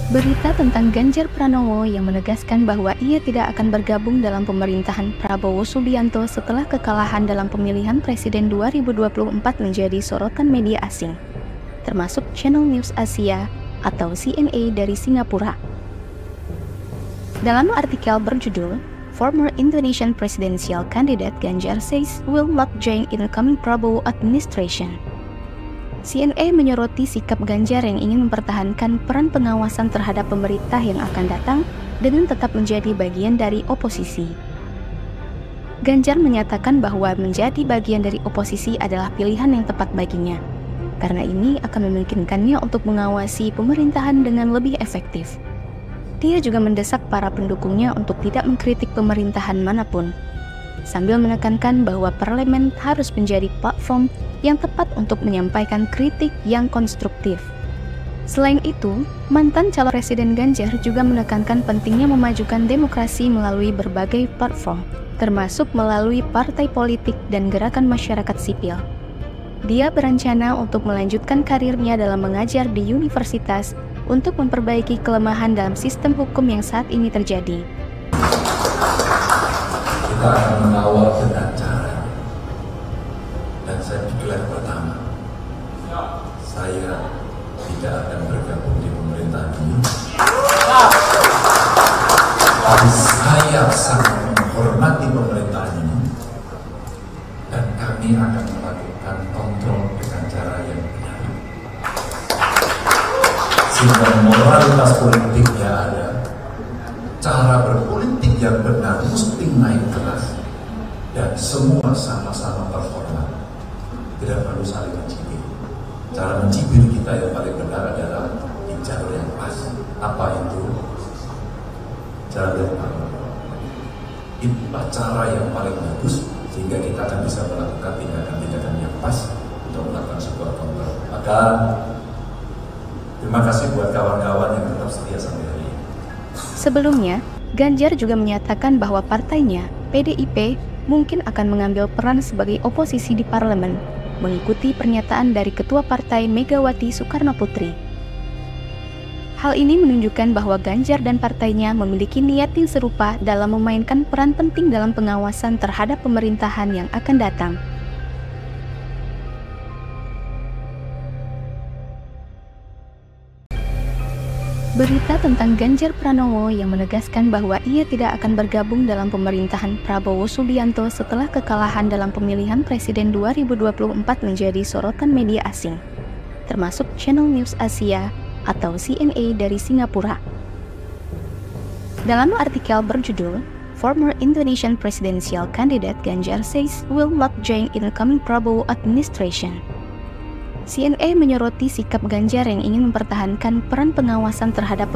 Berita tentang Ganjar Pranowo yang menegaskan bahwa ia tidak akan bergabung dalam pemerintahan Prabowo Subianto setelah kekalahan dalam pemilihan presiden 2024 menjadi sorotan media asing, termasuk Channel News Asia atau CNA dari Singapura. Dalam artikel berjudul Former Indonesian Presidential Candidate Ganjar says will not join incoming Prabowo administration, CNA menyoroti sikap Ganjar yang ingin mempertahankan peran pengawasan terhadap pemerintah yang akan datang dengan tetap menjadi bagian dari oposisi. Ganjar menyatakan bahwa menjadi bagian dari oposisi adalah pilihan yang tepat baginya, karena ini akan memungkinkannya untuk mengawasi pemerintahan dengan lebih efektif. Dia juga mendesak para pendukungnya untuk tidak mengkritik pemerintahan manapun, sambil menekankan bahwa parlemen harus menjadi platform yang tepat untuk menyampaikan kritik yang konstruktif. Selain itu, mantan calon presiden Ganjar juga menekankan pentingnya memajukan demokrasi melalui berbagai platform, termasuk melalui partai politik dan gerakan masyarakat sipil. Dia berencana untuk melanjutkan karirnya dalam mengajar di universitas untuk memperbaiki kelemahan dalam sistem hukum yang saat ini terjadi. Kita akan mengawal dengan cara, dan saya deklar pertama, saya tidak akan bergabung di pemerintahan ini. Tapi saya sangat menghormati pemerintahan ini, dan kami akan melakukan kontrol dengan cara yang benar, sehingga moralitas politiknya ada. Cara berpolitik yang benar mesti naik kelas, dan semua sama-sama berhormat, tidak perlu saling mencibir. Cara mencibir kita yang paling benar adalah di jalur yang pas. Apa itu? Jalur yang paling itulah cara yang paling bagus, sehingga kita akan bisa melakukan tindakan-tindakan yang pas untuk melakukan sebuah kontrol. Maka terima kasih buat kawan-kawan yang tetap setia sampai hari ini. Sebelumnya, Ganjar juga menyatakan bahwa partainya, PDIP, mungkin akan mengambil peran sebagai oposisi di parlemen, mengikuti pernyataan dari Ketua Partai Megawati Soekarnoputri. Hal ini menunjukkan bahwa Ganjar dan partainya memiliki niat yang serupa dalam memainkan peran penting dalam pengawasan terhadap pemerintahan yang akan datang. Berita tentang Ganjar Pranowo yang menegaskan bahwa ia tidak akan bergabung dalam pemerintahan Prabowo Subianto setelah kekalahan dalam pemilihan presiden 2024 menjadi sorotan media asing, termasuk Channel News Asia atau CNA dari Singapura. Dalam artikel berjudul Former Indonesian Presidential Candidate Ganjar says will not join incoming Prabowo administration, CNA menyoroti sikap Ganjar yang ingin mempertahankan peran pengawasan terhadap